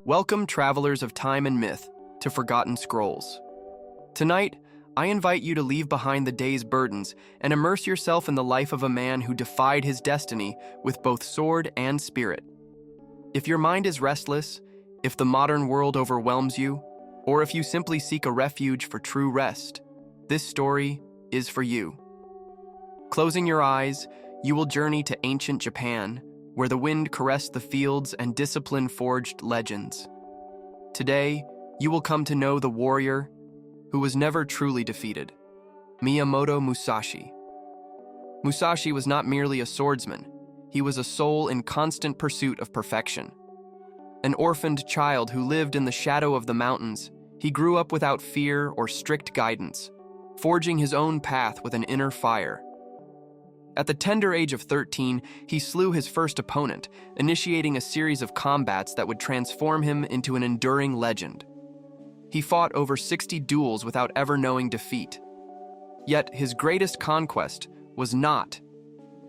Welcome, travelers of time and myth, to Forgotten Scrolls. Tonight, I invite you to leave behind the day's burdens and immerse yourself in the life of a man who defied his destiny with both sword and spirit. If your mind is restless, if the modern world overwhelms you, or if you simply seek a refuge for true rest, this story is for you. Closing your eyes, you will journey to ancient Japan, where the wind caressed the fields and discipline forged legends. Today, you will come to know the warrior who was never truly defeated, Miyamoto Musashi. Musashi was not merely a swordsman, he was a soul in constant pursuit of perfection. An orphaned child who lived in the shadow of the mountains, he grew up without fear or strict guidance, forging his own path with an inner fire. At the tender age of 13, he slew his first opponent, initiating a series of combats that would transform him into an enduring legend. He fought over 60 duels without ever knowing defeat. Yet his greatest conquest was not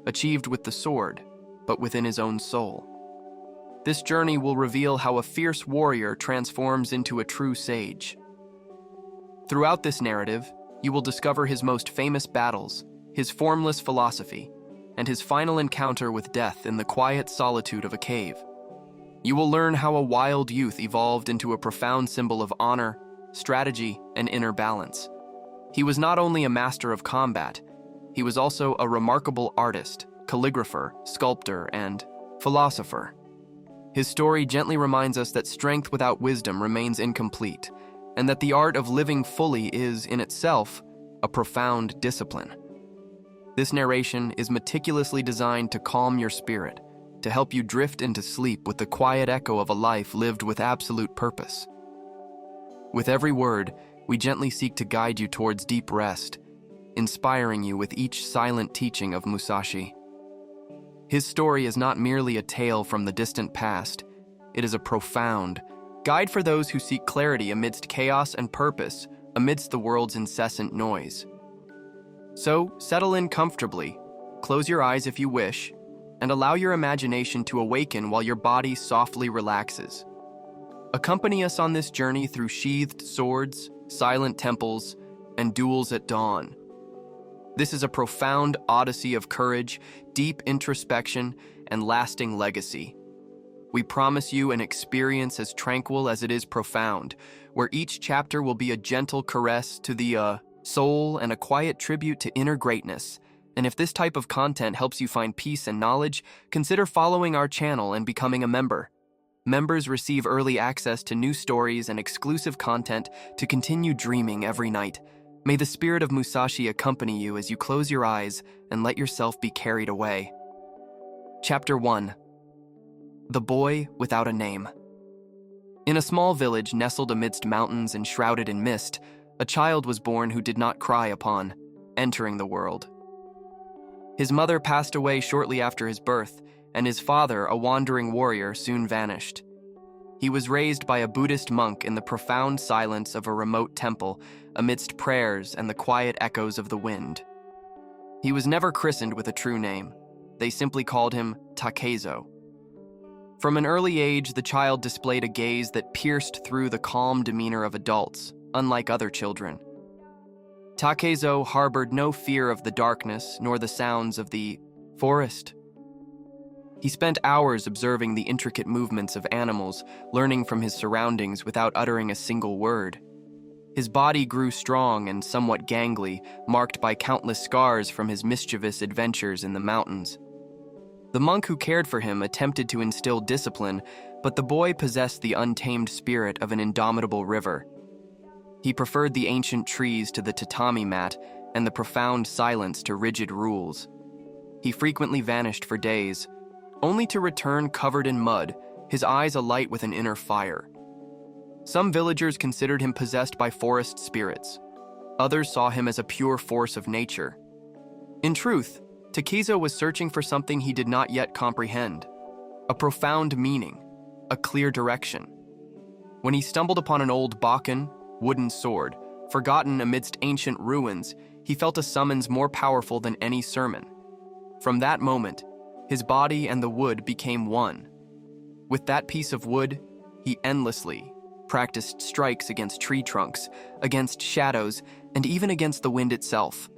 achieved with the sword, but within his own soul. This journey will reveal how a fierce warrior transforms into a true sage. Throughout this narrative, you will discover his most famous battles, his formless philosophy, and his final encounter with death in the quiet solitude of a cave. You will learn how a wild youth evolved into a profound symbol of honor, strategy, and inner balance. He was not only a master of combat, he was also a remarkable artist, calligrapher, sculptor, and philosopher. His story gently reminds us that strength without wisdom remains incomplete, and that the art of living fully is, in itself, a profound discipline. This narration is meticulously designed to calm your spirit, to help you drift into sleep with the quiet echo of a life lived with absolute purpose. With every word, we gently seek to guide you towards deep rest, inspiring you with each silent teaching of Musashi. His story is not merely a tale from the distant past, it is a profound guide for those who seek clarity amidst chaos and purpose amidst the world's incessant noise. So, settle in comfortably, close your eyes if you wish, and allow your imagination to awaken while your body softly relaxes. Accompany us on this journey through sheathed swords, silent temples, and duels at dawn. This is a profound odyssey of courage, deep introspection, and lasting legacy. We promise you an experience as tranquil as it is profound, where each chapter will be a gentle caress to the soul and a quiet tribute to inner greatness. And if this type of content helps you find peace and knowledge, consider following our channel and becoming a member. Members receive early access to new stories and exclusive content to continue dreaming every night. May the spirit of Musashi accompany you as you close your eyes and let yourself be carried away. Chapter 1. The Boy Without a Name. In a small village nestled amidst mountains and shrouded in mist, a child was born who did not cry upon entering the world. His mother passed away shortly after his birth, and his father, a wandering warrior, soon vanished. He was raised by a Buddhist monk in the profound silence of a remote temple, amidst prayers and the quiet echoes of the wind. He was never christened with a true name. They simply called him Takezo. From an early age, the child displayed a gaze that pierced through the calm demeanor of adults, unlike other children. Takezo harbored no fear of the darkness nor the sounds of the forest. He spent hours observing the intricate movements of animals, learning from his surroundings without uttering a single word. His body grew strong and somewhat gangly, marked by countless scars from his mischievous adventures in the mountains. The monk who cared for him attempted to instill discipline, but the boy possessed the untamed spirit of an indomitable river. He preferred the ancient trees to the tatami mat and the profound silence to rigid rules. He frequently vanished for days, only to return covered in mud, his eyes alight with an inner fire. Some villagers considered him possessed by forest spirits. Others saw him as a pure force of nature. In truth, Takezo was searching for something he did not yet comprehend, a profound meaning, a clear direction. When he stumbled upon an old bakken, wooden sword, forgotten amidst ancient ruins, he felt a summons more powerful than any sermon. From that moment, his body and the wood became one. With that piece of wood, he endlessly practiced strikes against tree trunks, against shadows, and even against the wind itself.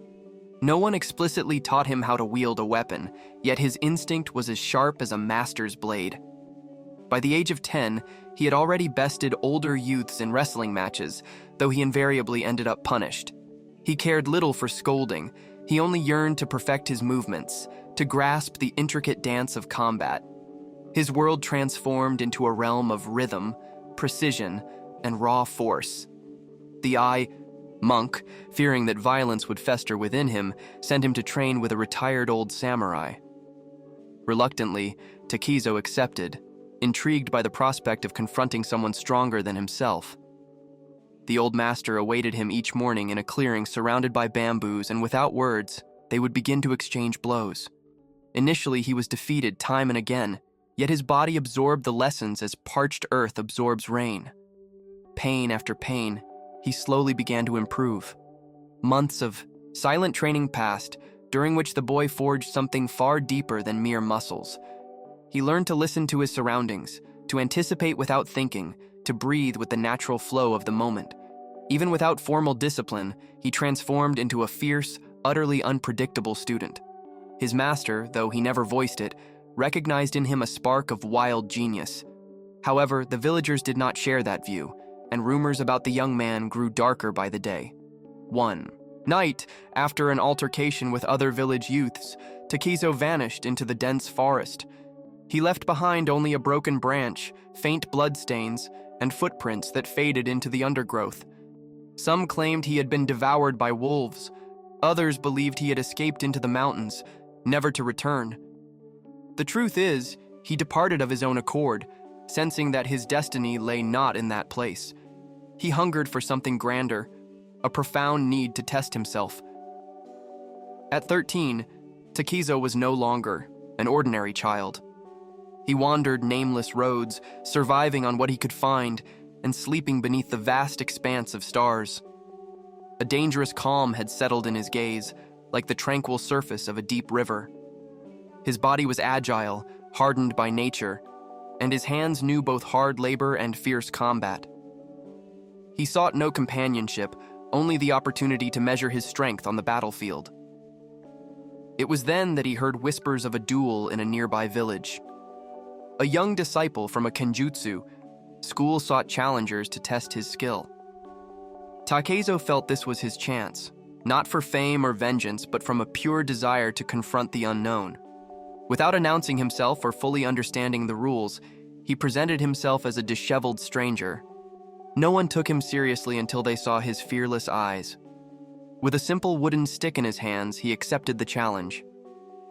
No one explicitly taught him how to wield a weapon, yet his instinct was as sharp as a master's blade. By the age of 10, he had already bested older youths in wrestling matches, though he invariably ended up punished. He cared little for scolding. He only yearned to perfect his movements, to grasp the intricate dance of combat. His world transformed into a realm of rhythm, precision, and raw force. The monk, fearing that violence would fester within him, sent him to train with a retired old samurai. Reluctantly, Takezo accepted, intrigued by the prospect of confronting someone stronger than himself. The old master awaited him each morning in a clearing surrounded by bamboos, and without words, they would begin to exchange blows. Initially, he was defeated time and again, yet his body absorbed the lessons as parched earth absorbs rain. Pain after pain, he slowly began to improve. Months of silent training passed, during which the boy forged something far deeper than mere muscles. He learned to listen to his surroundings, to anticipate without thinking, to breathe with the natural flow of the moment. Even without formal discipline, he transformed into a fierce, utterly unpredictable student. His master, though he never voiced it, recognized in him a spark of wild genius. However, the villagers did not share that view, and rumors about the young man grew darker by the day. One night, after an altercation with other village youths, Takezo vanished into the dense forest. He left behind only a broken branch, faint bloodstains, and footprints that faded into the undergrowth. Some claimed he had been devoured by wolves. Others believed he had escaped into the mountains, never to return. The truth is, he departed of his own accord, sensing that his destiny lay not in that place. He hungered for something grander, a profound need to test himself. At 13, Takezo was no longer an ordinary child. He wandered nameless roads, surviving on what he could find and sleeping beneath the vast expanse of stars. A dangerous calm had settled in his gaze, like the tranquil surface of a deep river. His body was agile, hardened by nature, and his hands knew both hard labor and fierce combat. He sought no companionship, only the opportunity to measure his strength on the battlefield. It was then that he heard whispers of a duel in a nearby village. A young disciple from a kenjutsu school sought challengers to test his skill. Takezo felt this was his chance, not for fame or vengeance, but from a pure desire to confront the unknown. Without announcing himself or fully understanding the rules, he presented himself as a disheveled stranger. No one took him seriously until they saw his fearless eyes. With a simple wooden stick in his hands, he accepted the challenge.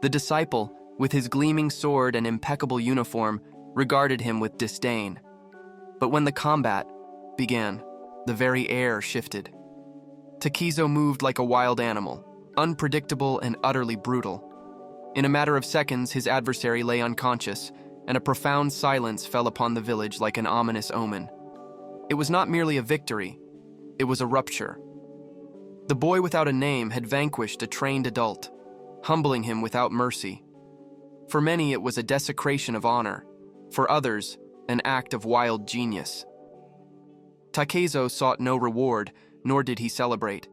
The disciple, with his gleaming sword and impeccable uniform, regarded him with disdain. But when the combat began, the very air shifted. Takezo moved like a wild animal, unpredictable and utterly brutal. In a matter of seconds, his adversary lay unconscious, and a profound silence fell upon the village like an ominous omen. It was not merely a victory, it was a rupture. The boy without a name had vanquished a trained adult, humbling him without mercy. For many, it was a desecration of honor. For others, an act of wild genius. Takezo sought no reward, nor did he celebrate.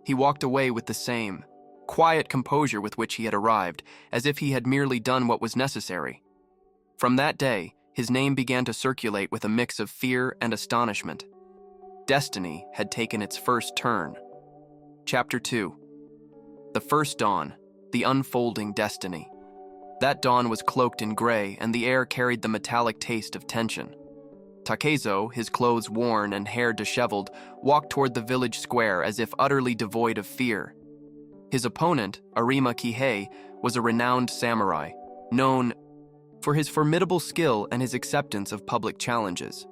He walked away with the same quiet composure with which he had arrived, as if he had merely done what was necessary. From that day, his name began to circulate with a mix of fear and astonishment. Destiny had taken its first turn. Chapter 2. The First Dawn, the Unfolding Destiny. That dawn was cloaked in gray, and the air carried the metallic taste of tension. Takezo, his clothes worn and hair disheveled, walked toward the village square as if utterly devoid of fear. His opponent, Arima Kihei, was a renowned samurai, known for his formidable skill and his acceptance of public challenges.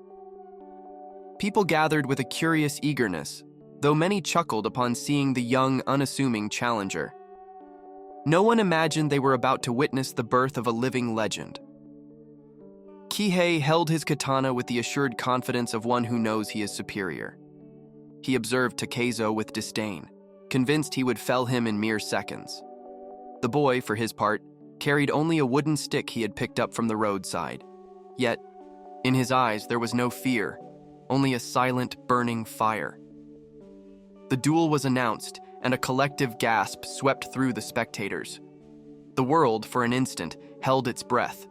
People gathered with a curious eagerness, though many chuckled upon seeing the young, unassuming challenger. No one imagined they were about to witness the birth of a living legend. Kihei held his katana with the assured confidence of one who knows he is superior. He observed Takezo with disdain, convinced he would fell him in mere seconds. The boy, for his part, carried only a wooden stick he had picked up from the roadside. Yet, In his eyes, there was no fear, only a silent, burning fire. The duel was announced, and a collective gasp swept through the spectators. The world, for an instant, held its breath.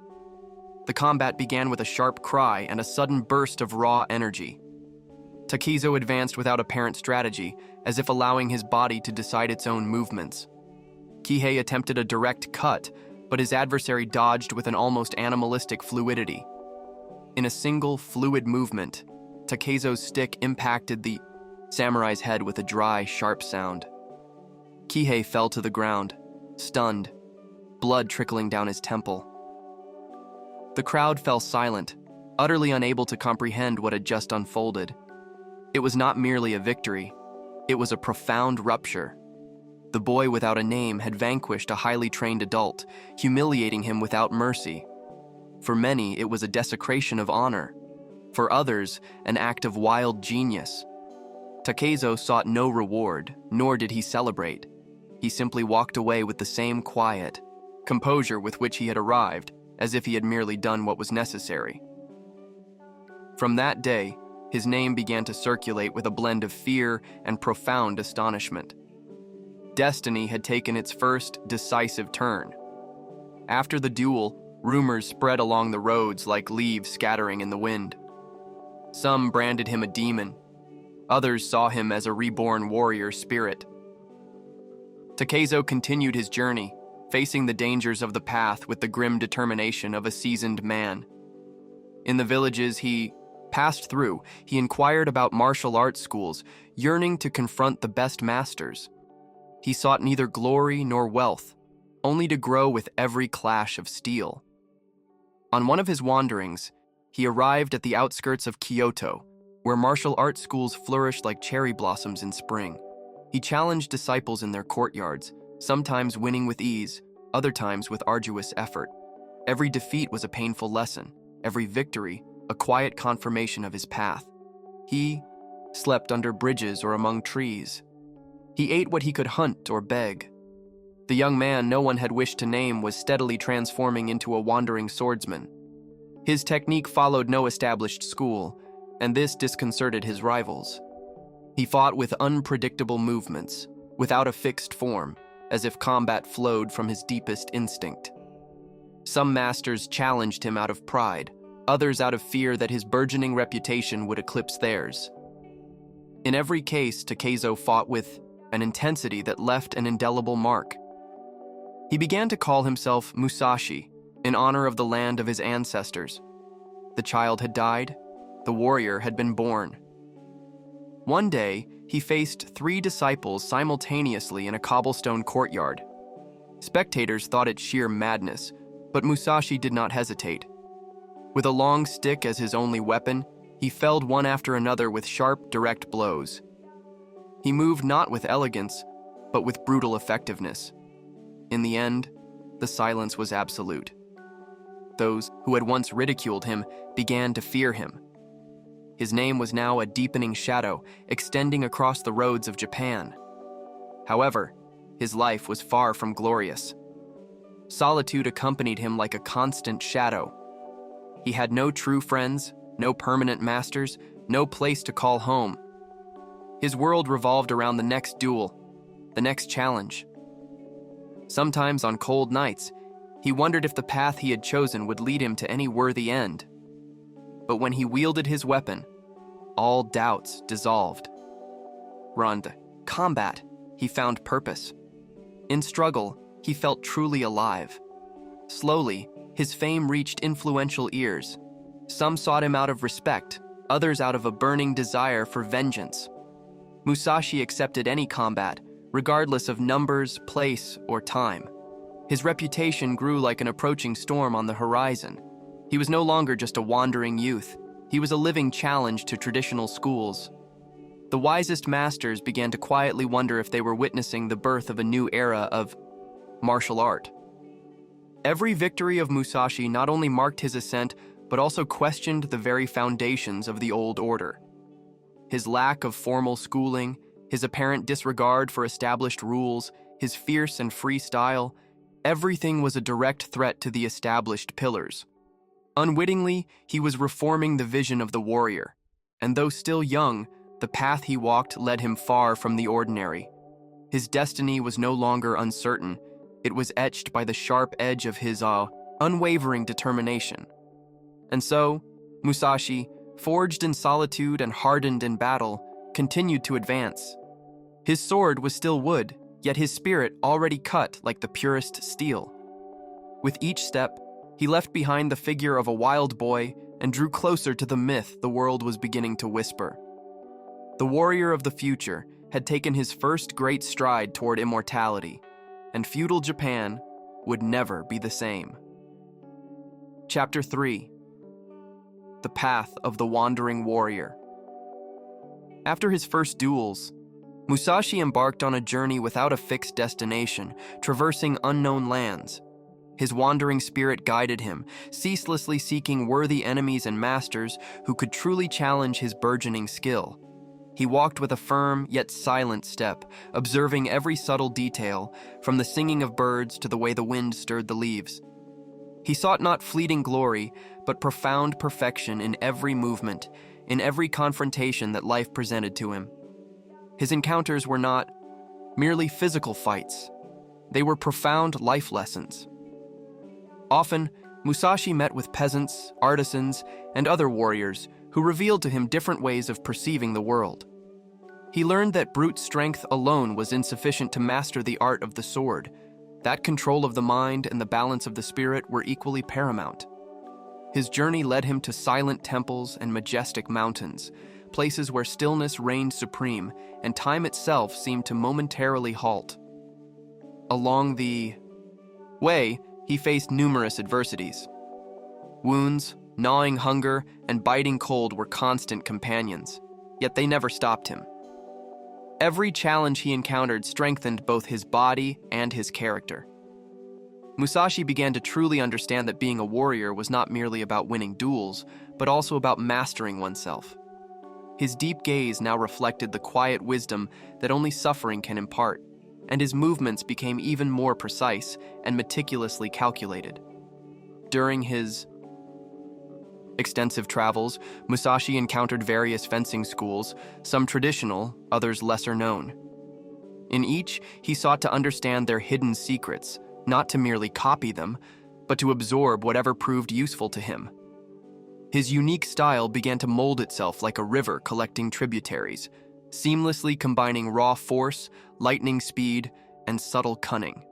The combat began with a sharp cry and a sudden burst of raw energy. Takezo advanced without apparent strategy, as if allowing his body to decide its own movements. Kihei attempted a direct cut, but his adversary dodged with an almost animalistic fluidity. In a single, fluid movement, Takezo's stick impacted the samurai's head with a dry, sharp sound. Kihei fell to the ground, stunned, blood trickling down his temple. The crowd fell silent, utterly unable to comprehend what had just unfolded. It was not merely a victory, it was a profound rupture. The boy without a name had vanquished a highly trained adult, humiliating him without mercy. For many, it was a desecration of honor. For others, an act of wild genius. Takezo sought no reward, nor did he celebrate. He simply walked away with the same quiet, composure with which he had arrived, as if he had merely done what was necessary. From that day, his name began to circulate with a blend of fear and profound astonishment. Destiny had taken its first decisive turn. After the duel, rumors spread along the roads like leaves scattering in the wind. Some branded him a demon. Others saw him as a reborn warrior spirit. Takezo continued his journey, facing the dangers of the path with the grim determination of a seasoned man. In the villages he passed through, he inquired about martial arts schools, yearning to confront the best masters. He sought neither glory nor wealth, only to grow with every clash of steel. On one of his wanderings, he arrived at the outskirts of Kyoto, where martial arts schools flourished like cherry blossoms in spring. He challenged disciples in their courtyards, sometimes winning with ease, other times with arduous effort. Every defeat was a painful lesson, every victory a quiet confirmation of his path. He slept under bridges or among trees. He ate what he could hunt or beg. The young man no one had wished to name was steadily transforming into a wandering swordsman. His technique followed no established school, and this disconcerted his rivals. He fought with unpredictable movements, without a fixed form, as if combat flowed from his deepest instinct. Some masters challenged him out of pride, others out of fear that his burgeoning reputation would eclipse theirs. In every case, Takezo fought with an intensity that left an indelible mark. He began to call himself Musashi, in honor of the land of his ancestors. The child had died, the warrior had been born. One day, he faced 3 disciples simultaneously in a cobblestone courtyard. Spectators thought it sheer madness, but Musashi did not hesitate. With a long stick as his only weapon, he felled one after another with sharp, direct blows. He moved not with elegance, but with brutal effectiveness. In the end, the silence was absolute. Those who had once ridiculed him began to fear him. His name was now a deepening shadow, extending across the roads of Japan. However, his life was far from glorious. Solitude accompanied him like a constant shadow. He had no true friends, no permanent masters, no place to call home. His world revolved around the next duel, the next challenge. Sometimes on cold nights, he wondered if the path he had chosen would lead him to any worthy end. But when he wielded his weapon, all doubts dissolved. Run, combat, he found purpose. In struggle, he felt truly alive. Slowly, his fame reached influential ears. Some sought him out of respect, others out of a burning desire for vengeance. Musashi accepted any combat, regardless of numbers, place, or time. His reputation grew like an approaching storm on the horizon. He was no longer just a wandering youth. He was a living challenge to traditional schools. The wisest masters began to quietly wonder if they were witnessing the birth of a new era of martial art. Every victory of Musashi not only marked his ascent, but also questioned the very foundations of the old order. His lack of formal schooling, his apparent disregard for established rules, his fierce and free style, everything was a direct threat to the established pillars. Unwittingly, he was reforming the vision of the warrior, and though still young, the path he walked led him far from the ordinary. His destiny was no longer uncertain. It was etched by the sharp edge of his unwavering determination. And so, Musashi, forged in solitude and hardened in battle, continued to advance. His sword was still wood, yet his spirit already cut like the purest steel. With each step, he left behind the figure of a wild boy and drew closer to the myth the world was beginning to whisper. The warrior of the future had taken his first great stride toward immortality, and feudal Japan would never be the same. Chapter 3: The Path of the Wandering Warrior. After his first duels, Musashi embarked on a journey without a fixed destination, traversing unknown lands. His wandering spirit guided him, ceaselessly seeking worthy enemies and masters who could truly challenge his burgeoning skill. He walked with a firm yet silent step, observing every subtle detail, from the singing of birds to the way the wind stirred the leaves. He sought not fleeting glory, but profound perfection in every movement, in every confrontation that life presented to him. His encounters were not merely physical fights. They were profound life lessons. Often, Musashi met with peasants, artisans, and other warriors who revealed to him different ways of perceiving the world. He learned that brute strength alone was insufficient to master the art of the sword, that control of the mind and the balance of the spirit were equally paramount. His journey led him to silent temples and majestic mountains, places where stillness reigned supreme and time itself seemed to momentarily halt. Along the way, he faced numerous adversities. Wounds, gnawing hunger, and biting cold were constant companions, yet they never stopped him. Every challenge he encountered strengthened both his body and his character. Musashi began to truly understand that being a warrior was not merely about winning duels, but also about mastering oneself. His deep gaze now reflected the quiet wisdom that only suffering can impart, and his movements became even more precise and meticulously calculated. During his extensive travels, Musashi encountered various fencing schools, some traditional, others lesser known. In each, he sought to understand their hidden secrets, not to merely copy them, but to absorb whatever proved useful to him. His unique style began to mold itself like a river collecting tributaries, seamlessly combining raw force, lightning speed, and subtle cunning.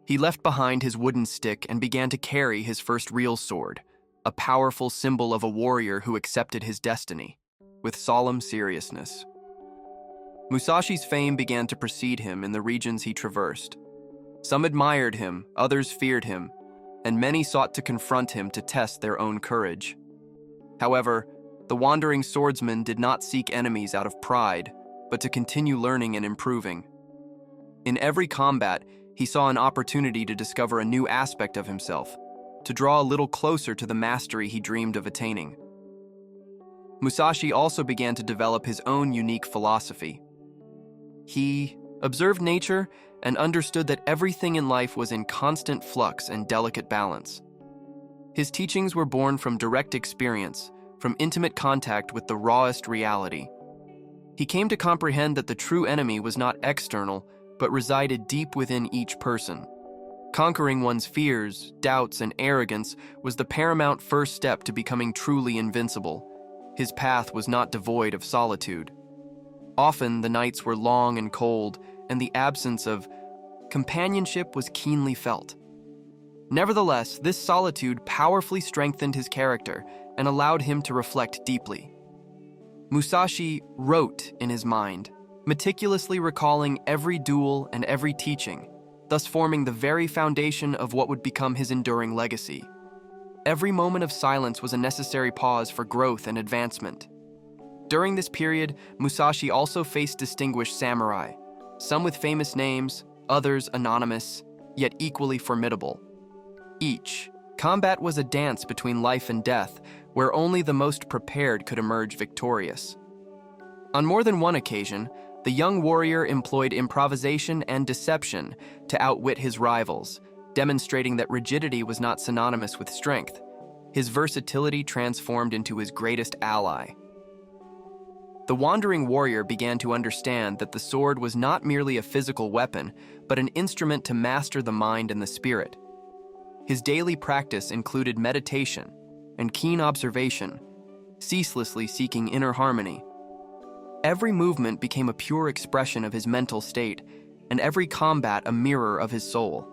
He left behind his wooden stick and began to carry his first real sword, a powerful symbol of a warrior who accepted his destiny, with solemn seriousness. Musashi's fame began to precede him in the regions he traversed. Some admired him, others feared him, and many sought to confront him to test their own courage. However, the wandering swordsman did not seek enemies out of pride, but to continue learning and improving. In every combat, he saw an opportunity to discover a new aspect of himself, to draw a little closer to the mastery he dreamed of attaining. Musashi also began to develop his own unique philosophy. He observed nature and understood that everything in life was in constant flux and delicate balance. His teachings were born from direct experience, from intimate contact with the rawest reality. He came to comprehend that the true enemy was not external, but resided deep within each person. Conquering one's fears, doubts, and arrogance was the paramount first step to becoming truly invincible. His path was not devoid of solitude. Often the nights were long and cold, and the absence of companionship was keenly felt. Nevertheless, this solitude powerfully strengthened his character and allowed him to reflect deeply. Musashi wrote in his mind, meticulously recalling every duel and every teaching, thus forming the very foundation of what would become his enduring legacy. Every moment of silence was a necessary pause for growth and advancement. During this period, Musashi also faced distinguished samurai, some with famous names, others anonymous, yet equally formidable. Each combat was a dance between life and death, where only the most prepared could emerge victorious. On more than one occasion, the young warrior employed improvisation and deception to outwit his rivals, demonstrating that rigidity was not synonymous with strength. his versatility transformed into his greatest ally. The wandering warrior began to understand that the sword was not merely a physical weapon, but an instrument to master the mind and the spirit. His daily practice included meditation and keen observation, ceaselessly seeking inner harmony. Every movement became a pure expression of his mental state, and every combat a mirror of his soul.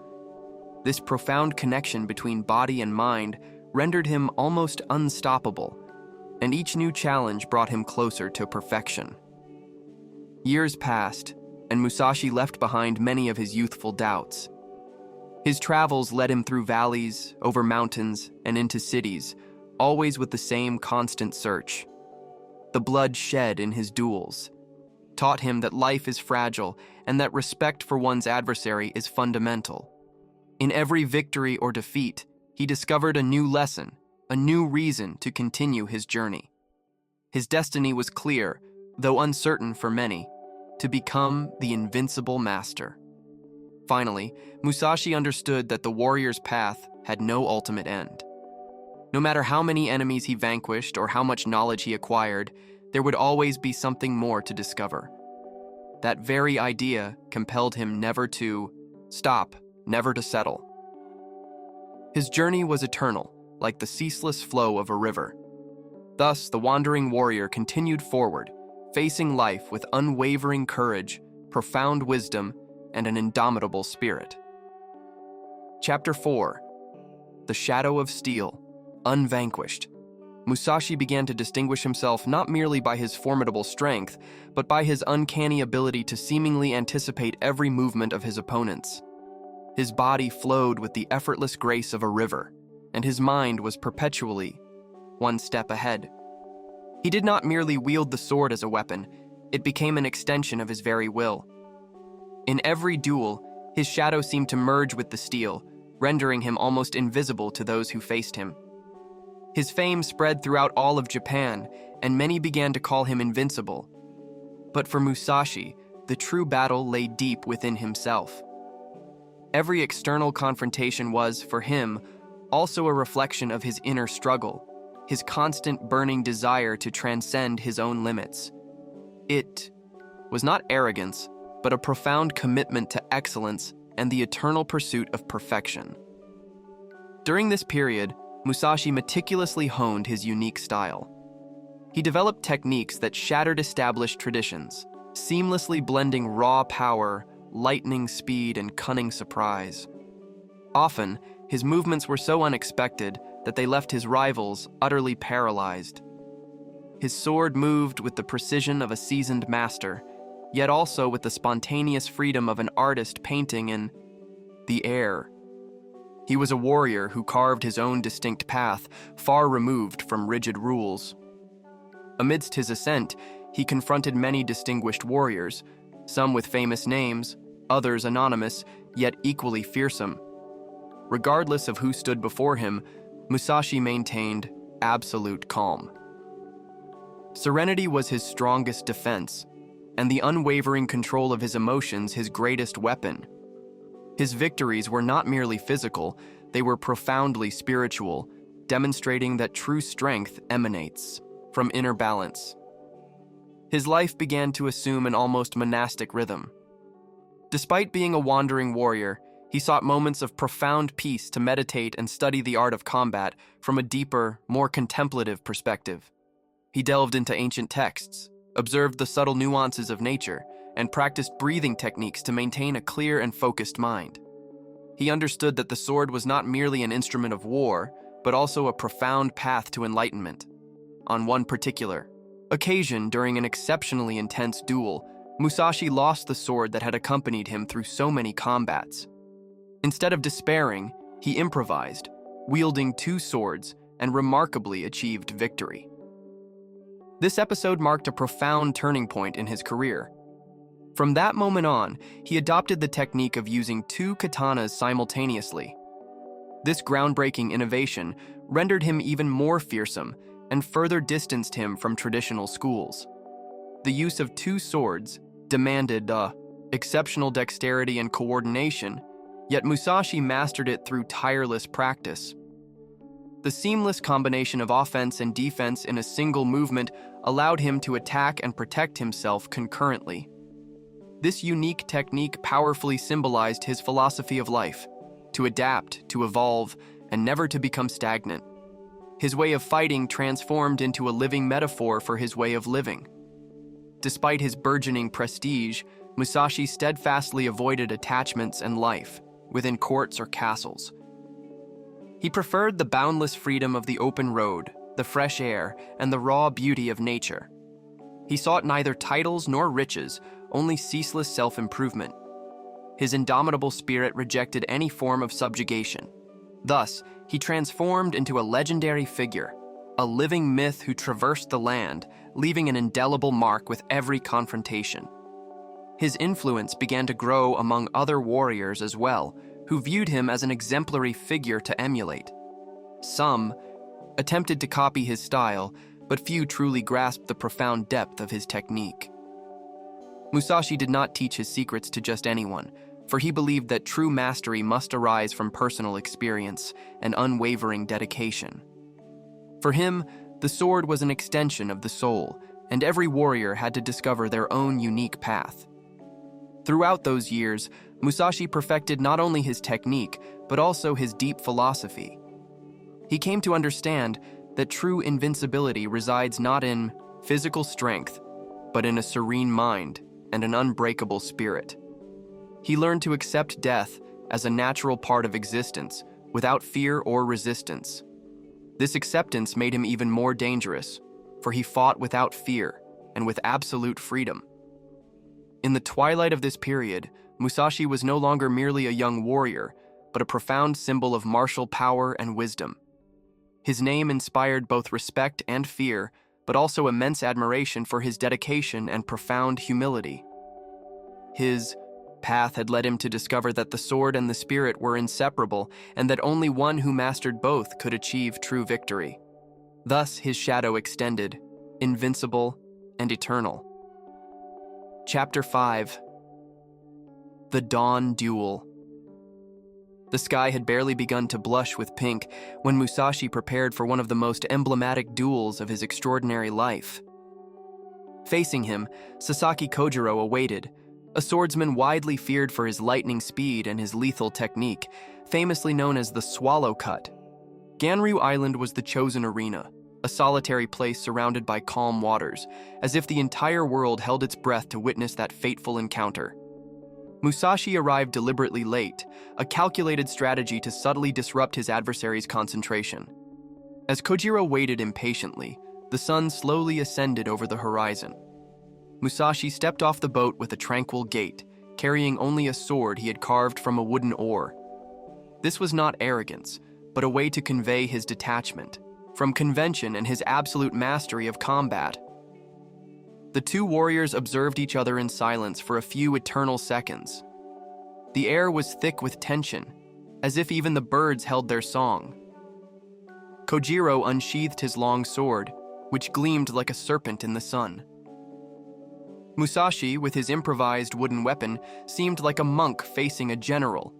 This profound connection between body and mind rendered him almost unstoppable, and each new challenge brought him closer to perfection. Years passed, and Musashi left behind many of his youthful doubts. His travels led him through valleys, over mountains, and into cities, always with the same constant search. The blood shed in his duels taught him that life is fragile and that respect for one's adversary is fundamental. In every victory or defeat, he discovered a new lesson, a new reason to continue his journey. His destiny was clear, though uncertain for many, to become the invincible master. Finally, Musashi understood that the warrior's path had no ultimate end. No matter how many enemies he vanquished or how much knowledge he acquired, there would always be something more to discover. That very idea compelled him never to stop, never to settle. His journey was eternal, like the ceaseless flow of a river. Thus, the wandering warrior continued forward, facing life with unwavering courage, profound wisdom, and an indomitable spirit. Chapter 4. The Shadow of Steel, Unvanquished. Musashi began to distinguish himself not merely by his formidable strength, but by his uncanny ability to seemingly anticipate every movement of his opponents. His body flowed with the effortless grace of a river, and his mind was perpetually one step ahead. He did not merely wield the sword as a weapon, it became an extension of his very will. In every duel, his shadow seemed to merge with the steel, rendering him almost invisible to those who faced him. His fame spread throughout all of Japan, and many began to call him invincible. But for Musashi, the true battle lay deep within himself. Every external confrontation was, for him, also a reflection of his inner struggle, his constant burning desire to transcend his own limits. It was not arrogance, but a profound commitment to excellence and the eternal pursuit of perfection. During this period, Musashi meticulously honed his unique style. He developed techniques that shattered established traditions, seamlessly blending raw power, lightning speed, and cunning surprise. Often, his movements were so unexpected that they left his rivals utterly paralyzed. His sword moved with the precision of a seasoned master, yet also with the spontaneous freedom of an artist painting in the air. He was a warrior who carved his own distinct path, far removed from rigid rules. Amidst his ascent, he confronted many distinguished warriors, some with famous names, others anonymous, yet equally fearsome. Regardless of who stood before him, Musashi maintained absolute calm. Serenity was his strongest defense, and the unwavering control of his emotions his greatest weapon. His victories were not merely physical, they were profoundly spiritual, demonstrating that true strength emanates from inner balance. His life began to assume an almost monastic rhythm. Despite being a wandering warrior, he sought moments of profound peace to meditate and study the art of combat from a deeper, more contemplative perspective. He delved into ancient texts, observed the subtle nuances of nature, and practiced breathing techniques to maintain a clear and focused mind. He understood that the sword was not merely an instrument of war, but also a profound path to enlightenment. On one particular occasion, during an exceptionally intense duel, Musashi lost the sword that had accompanied him through so many combats. Instead of despairing, he improvised, wielding two swords, and remarkably achieved victory. This episode marked a profound turning point in his career. From that moment on, he adopted the technique of using two katanas simultaneously. This groundbreaking innovation rendered him even more fearsome and further distanced him from traditional schools. The use of two swords demanded exceptional dexterity and coordination, yet Musashi mastered it through tireless practice. The seamless combination of offense and defense in a single movement allowed him to attack and protect himself concurrently. This unique technique powerfully symbolized his philosophy of life: to adapt, to evolve, and never to become stagnant. His way of fighting transformed into a living metaphor for his way of living. Despite his burgeoning prestige, Musashi steadfastly avoided attachments and life within courts or castles. He preferred the boundless freedom of the open road, the fresh air, and the raw beauty of nature. He sought neither titles nor riches, only ceaseless self-improvement. His indomitable spirit rejected any form of subjugation. Thus, he transformed into a legendary figure, a living myth who traversed the land, leaving an indelible mark with every confrontation. His influence began to grow among other warriors as well, who viewed him as an exemplary figure to emulate. Some attempted to copy his style, but few truly grasped the profound depth of his technique. Musashi did not teach his secrets to just anyone, for he believed that true mastery must arise from personal experience and unwavering dedication. For him, the sword was an extension of the soul, and every warrior had to discover their own unique path. Throughout those years, Musashi perfected not only his technique, but also his deep philosophy. He came to understand that true invincibility resides not in physical strength, but in a serene mind and an unbreakable spirit. He learned to accept death as a natural part of existence, without fear or resistance. This acceptance made him even more dangerous, for he fought without fear and with absolute freedom. In the twilight of this period, Musashi was no longer merely a young warrior, but a profound symbol of martial power and wisdom. His name inspired both respect and fear, but also immense admiration for his dedication and profound humility. His path had led him to discover that the sword and the spirit were inseparable, and that only one who mastered both could achieve true victory. Thus, his shadow extended, invincible and eternal. Chapter 5. The Dawn Duel. The sky had barely begun to blush with pink when Musashi prepared for one of the most emblematic duels of his extraordinary life. Facing him, Sasaki Kojiro awaited, a swordsman widely feared for his lightning speed and his lethal technique, famously known as the Swallow Cut. Ganryu Island was the chosen arena, a solitary place surrounded by calm waters, as if the entire world held its breath to witness that fateful encounter. Musashi arrived deliberately late, a calculated strategy to subtly disrupt his adversary's concentration. As Kojiro waited impatiently, the sun slowly ascended over the horizon. Musashi stepped off the boat with a tranquil gait, carrying only a sword he had carved from a wooden oar. This was not arrogance, but a way to convey his detachment from convention and his absolute mastery of combat. The two warriors observed each other in silence for a few eternal seconds. The air was thick with tension, as if even the birds held their song. Kojiro unsheathed his long sword, which gleamed like a serpent in the sun. Musashi, with his improvised wooden weapon, seemed like a monk facing a general.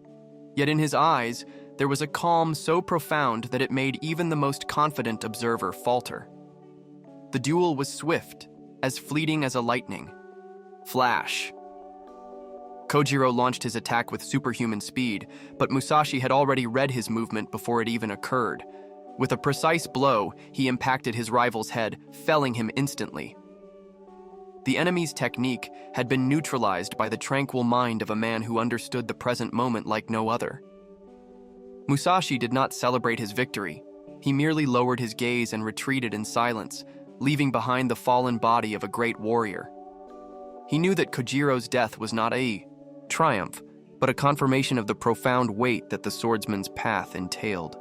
Yet in his eyes, there was a calm so profound that it made even the most confident observer falter. The duel was swift, as fleeting as a lightning. Flash. Kojiro launched his attack with superhuman speed, but Musashi had already read his movement before it even occurred. With a precise blow, he impacted his rival's head, felling him instantly. The enemy's technique had been neutralized by the tranquil mind of a man who understood the present moment like no other. Musashi did not celebrate his victory. He merely lowered his gaze and retreated in silence, leaving behind the fallen body of a great warrior. He knew that Kojiro's death was not a triumph, but a confirmation of the profound weight that the swordsman's path entailed.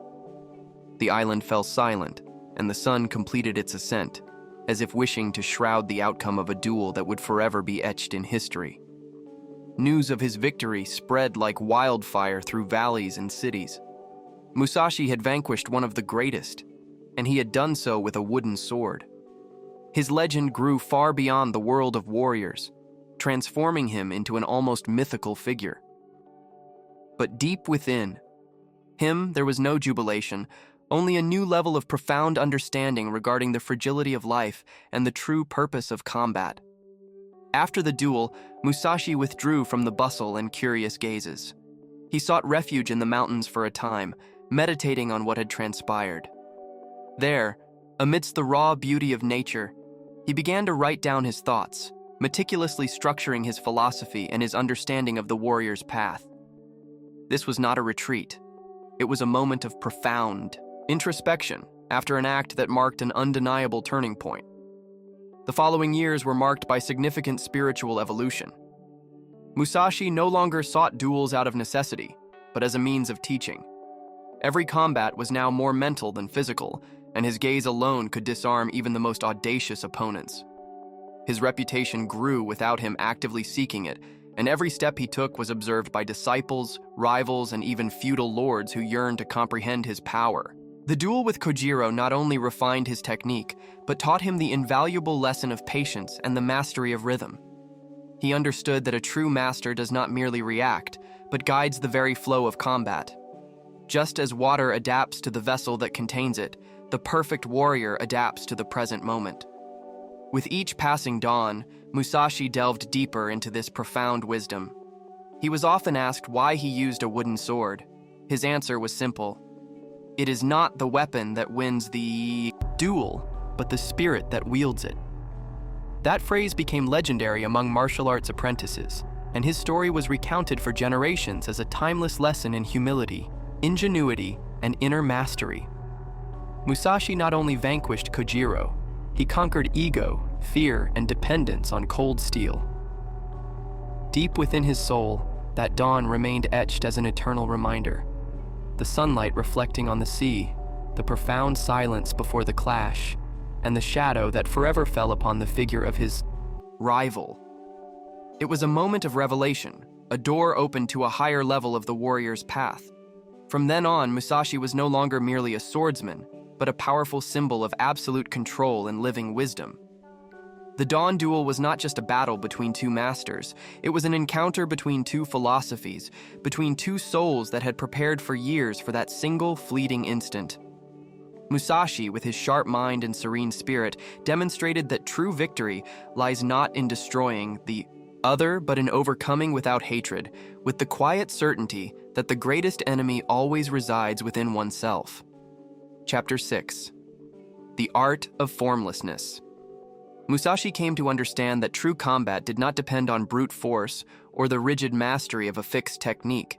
The island fell silent, and the sun completed its ascent, as if wishing to shroud the outcome of a duel that would forever be etched in history. News of his victory spread like wildfire through valleys and cities. Musashi had vanquished one of the greatest, and he had done so with a wooden sword. His legend grew far beyond the world of warriors, transforming him into an almost mythical figure. But deep within him, there was no jubilation, only a new level of profound understanding regarding the fragility of life and the true purpose of combat. After the duel, Musashi withdrew from the bustle and curious gazes. He sought refuge in the mountains for a time, meditating on what had transpired. There, amidst the raw beauty of nature, he began to write down his thoughts, meticulously structuring his philosophy and his understanding of the warrior's path. This was not a retreat. It was a moment of profound introspection after an act that marked an undeniable turning point. The following years were marked by significant spiritual evolution. Musashi no longer sought duels out of necessity, but as a means of teaching. Every combat was now more mental than physical, and his gaze alone could disarm even the most audacious opponents. His reputation grew without him actively seeking it, and every step he took was observed by disciples, rivals, and even feudal lords who yearned to comprehend his power. The duel with Kojiro not only refined his technique, but taught him the invaluable lesson of patience and the mastery of rhythm. He understood that a true master does not merely react, but guides the very flow of combat. Just as water adapts to the vessel that contains it, the perfect warrior adapts to the present moment. With each passing dawn, Musashi delved deeper into this profound wisdom. He was often asked why he used a wooden sword. His answer was simple. It is not the weapon that wins the duel, but the spirit that wields it. That phrase became legendary among martial arts apprentices, and his story was recounted for generations as a timeless lesson in humility, ingenuity, and inner mastery. Musashi not only vanquished Kojiro, he conquered ego, fear, and dependence on cold steel. Deep within his soul, that dawn remained etched as an eternal reminder. The sunlight reflecting on the sea, the profound silence before the clash, and the shadow that forever fell upon the figure of his rival. It was a moment of revelation, a door opened to a higher level of the warrior's path. From then on, Musashi was no longer merely a swordsman, but a powerful symbol of absolute control and living wisdom. The dawn duel was not just a battle between two masters, it was an encounter between two philosophies, between two souls that had prepared for years for that single fleeting instant. Musashi, with his sharp mind and serene spirit, demonstrated that true victory lies not in destroying the other, but in overcoming without hatred, with the quiet certainty that the greatest enemy always resides within oneself. Chapter 6. The Art of Formlessness. Musashi came to understand that true combat did not depend on brute force or the rigid mastery of a fixed technique.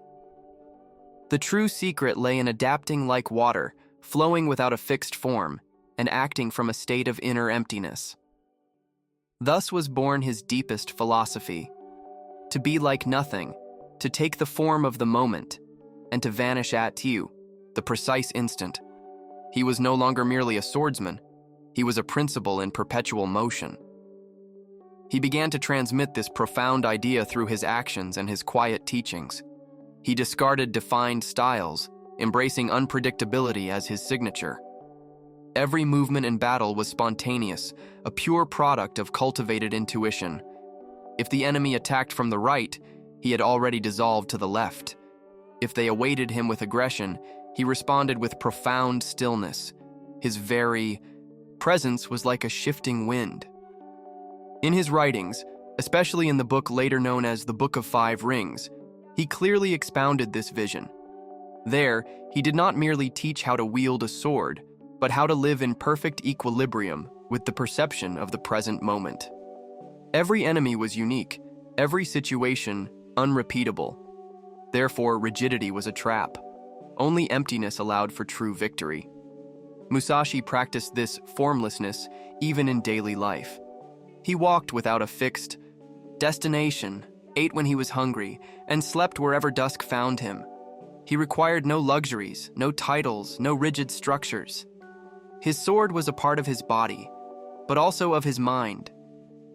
The true secret lay in adapting like water, flowing without a fixed form, and acting from a state of inner emptiness. Thus was born his deepest philosophy: to be like nothing, to take the form of the moment, and to vanish at you, the precise instant. He was no longer merely a swordsman. He was a principle in perpetual motion. He began to transmit this profound idea through his actions and his quiet teachings. He discarded defined styles, embracing unpredictability as his signature. Every movement in battle was spontaneous, a pure product of cultivated intuition. If the enemy attacked from the right, he had already dissolved to the left. If they awaited him with aggression, he responded with profound stillness. His very presence was like a shifting wind. In his writings, especially in the book later known as the Book of Five Rings, he clearly expounded this vision. There, he did not merely teach how to wield a sword, but how to live in perfect equilibrium with the perception of the present moment. Every enemy was unique, every situation unrepeatable. Therefore, rigidity was a trap. Only emptiness allowed for true victory. Musashi practiced this formlessness even in daily life. He walked without a fixed destination, ate when he was hungry, and slept wherever dusk found him. He required no luxuries, no titles, no rigid structures. His sword was a part of his body, but also of his mind.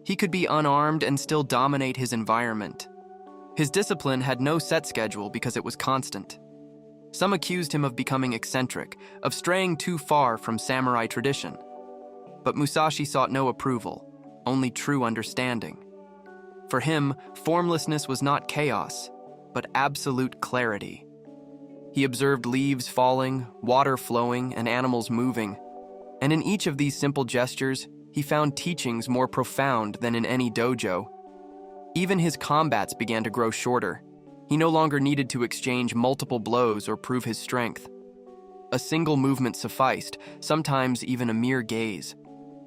He could be unarmed and still dominate his environment. His discipline had no set schedule because it was constant. Some accused him of becoming eccentric, of straying too far from samurai tradition. But Musashi sought no approval, only true understanding. For him, formlessness was not chaos, but absolute clarity. He observed leaves falling, water flowing, and animals moving. And in each of these simple gestures, he found teachings more profound than in any dojo. Even his combats began to grow shorter. He no longer needed to exchange multiple blows or prove his strength. A single movement sufficed, sometimes even a mere gaze.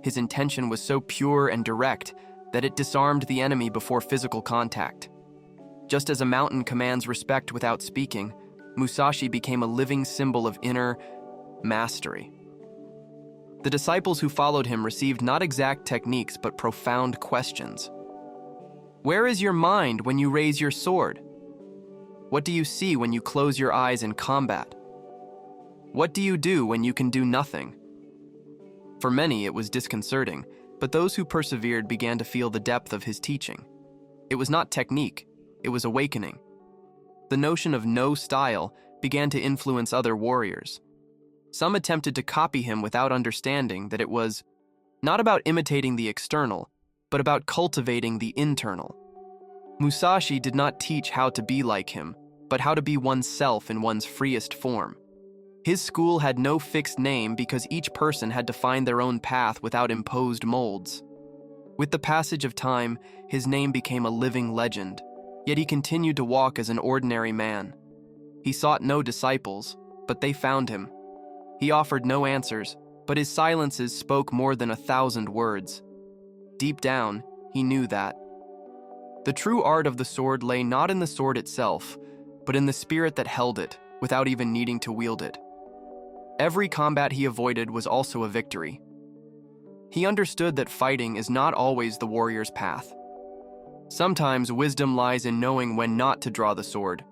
His intention was so pure and direct that it disarmed the enemy before physical contact. Just as a mountain commands respect without speaking, Musashi became a living symbol of inner mastery. The disciples who followed him received not exact techniques but profound questions. Where is your mind when you raise your sword? What do you see when you close your eyes in combat? What do you do when you can do nothing? For many, it was disconcerting, but those who persevered began to feel the depth of his teaching. It was not technique, it was awakening. The notion of no style began to influence other warriors. Some attempted to copy him without understanding that it was not about imitating the external, but about cultivating the internal. Musashi did not teach how to be like him, but how to be oneself in one's freest form. His school had no fixed name because each person had to find their own path without imposed molds. With the passage of time, his name became a living legend, yet he continued to walk as an ordinary man. He sought no disciples, but they found him. He offered no answers, but his silences spoke more than 1,000 words. Deep down, he knew that. The true art of the sword lay not in the sword itself, but in the spirit that held it, without even needing to wield it. Every combat he avoided was also a victory. He understood that fighting is not always the warrior's path. Sometimes wisdom lies in knowing when not to draw the sword.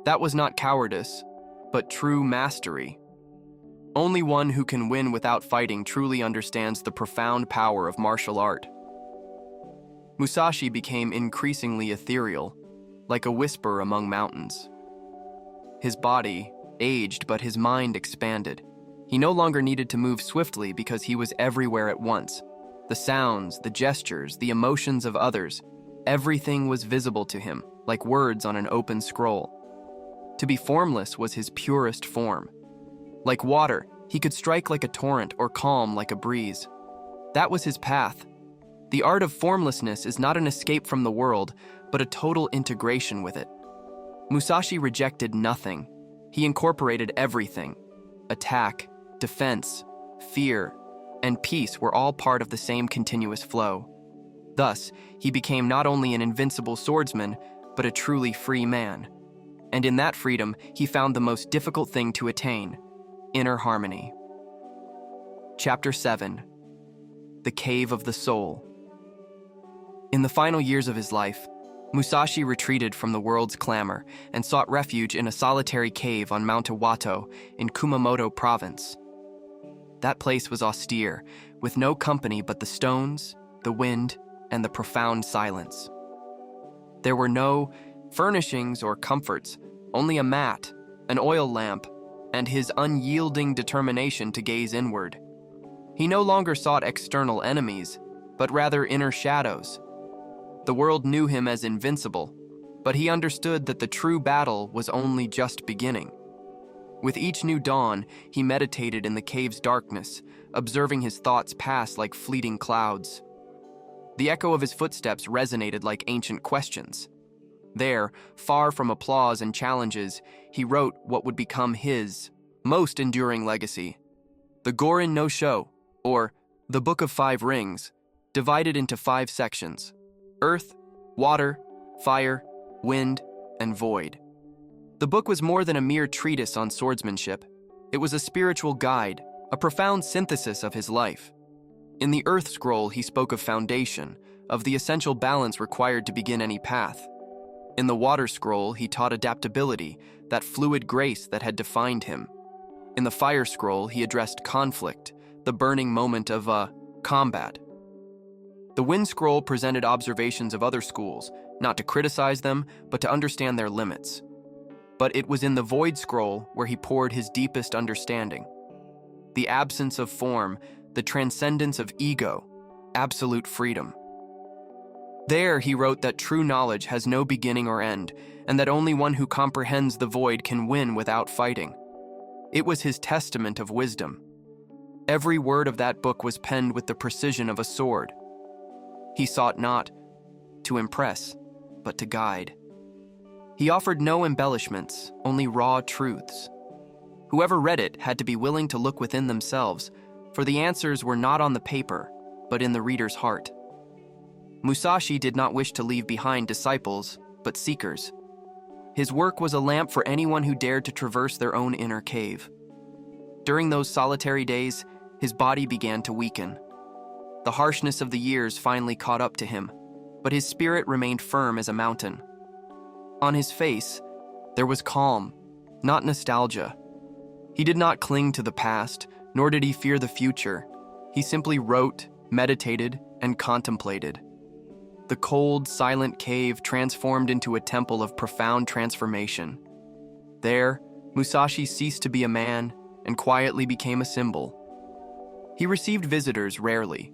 That was not cowardice, but true mastery. Only one who can win without fighting truly understands the profound power of martial art. Musashi became increasingly ethereal, like a whisper among mountains. His body aged, but his mind expanded. He no longer needed to move swiftly because he was everywhere at once. The sounds, the gestures, the emotions of others, everything was visible to him, like words on an open scroll. To be formless was his purest form. Like water, he could strike like a torrent or calm like a breeze. That was his path. The art of formlessness is not an escape from the world, but a total integration with it. Musashi rejected nothing. He incorporated everything. Attack, defense, fear, and peace were all part of the same continuous flow. Thus, he became not only an invincible swordsman, but a truly free man. And in that freedom, he found the most difficult thing to attain: inner harmony. Chapter 7. The Cave of the Soul. In the final years of his life, Musashi retreated from the world's clamor and sought refuge in a solitary cave on Mount Iwato in Kumamoto Province. That place was austere, with no company but the stones, the wind, and the profound silence. There were no furnishings or comforts, only a mat, an oil lamp, and his unyielding determination to gaze inward. He no longer sought external enemies, but rather inner shadows. The world knew him as invincible, but he understood that the true battle was only just beginning. With each new dawn, he meditated in the cave's darkness, observing his thoughts pass like fleeting clouds. The echo of his footsteps resonated like ancient questions. There, far from applause and challenges, he wrote what would become his most enduring legacy: the Gorin no Sho, or the Book of Five Rings, divided into 5 sections: earth, water, fire, wind, and void. The book was more than a mere treatise on swordsmanship. It was a spiritual guide, a profound synthesis of his life. In the Earth Scroll, he spoke of foundation, of the essential balance required to begin any path. In the Water Scroll, he taught adaptability, that fluid grace that had defined him. In the Fire Scroll, he addressed conflict, the burning moment of combat. The Wind Scroll presented observations of other schools, not to criticize them, but to understand their limits. But it was in the Void Scroll where he poured his deepest understanding. The absence of form, the transcendence of ego, absolute freedom. There, he wrote that true knowledge has no beginning or end, and that only one who comprehends the void can win without fighting. It was his testament of wisdom. Every word of that book was penned with the precision of a sword. He sought not to impress, but to guide. He offered no embellishments, only raw truths. Whoever read it had to be willing to look within themselves, for the answers were not on the paper, but in the reader's heart. Musashi did not wish to leave behind disciples, but seekers. His work was a lamp for anyone who dared to traverse their own inner cave. During those solitary days, his body began to weaken. The harshness of the years finally caught up to him, but his spirit remained firm as a mountain. On his face, there was calm, not nostalgia. He did not cling to the past, nor did he fear the future. He simply wrote, meditated, and contemplated. The cold, silent cave transformed into a temple of profound transformation. There, Musashi ceased to be a man and quietly became a symbol. He received visitors rarely.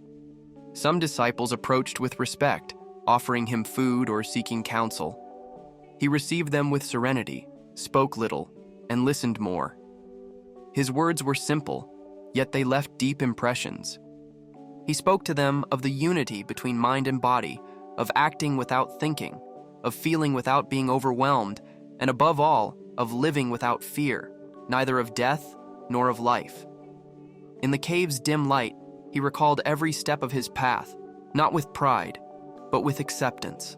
Some disciples approached with respect, offering him food or seeking counsel. He received them with serenity, spoke little, and listened more. His words were simple, yet they left deep impressions. He spoke to them of the unity between mind and body, of acting without thinking, of feeling without being overwhelmed, and above all, of living without fear, neither of death nor of life. In the cave's dim light, he recalled every step of his path, not with pride, but with acceptance.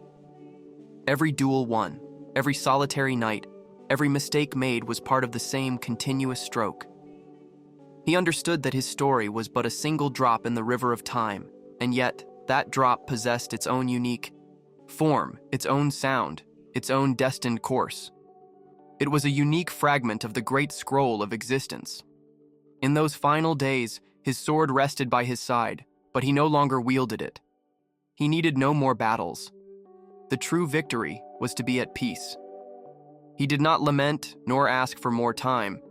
Every duel won, every solitary night, every mistake made was part of the same continuous stroke. He understood that his story was but a single drop in the river of time, and yet that drop possessed its own unique form, its own sound, its own destined course. It was a unique fragment of the great scroll of existence. In those final days, his sword rested by his side, but he no longer wielded it. He needed no more battles. The true victory was to be at peace. He did not lament nor ask for more time.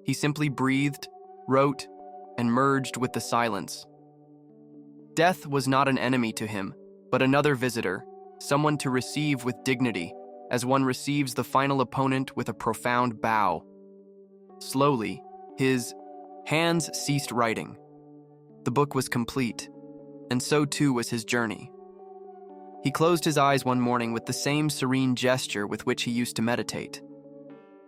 He simply breathed, wrote, and merged with the silence. Death was not an enemy to him, but another visitor, someone to receive with dignity, as one receives the final opponent with a profound bow. Slowly, his hands ceased writing. The book was complete, and so too was his journey. He closed his eyes one morning with the same serene gesture with which he used to meditate.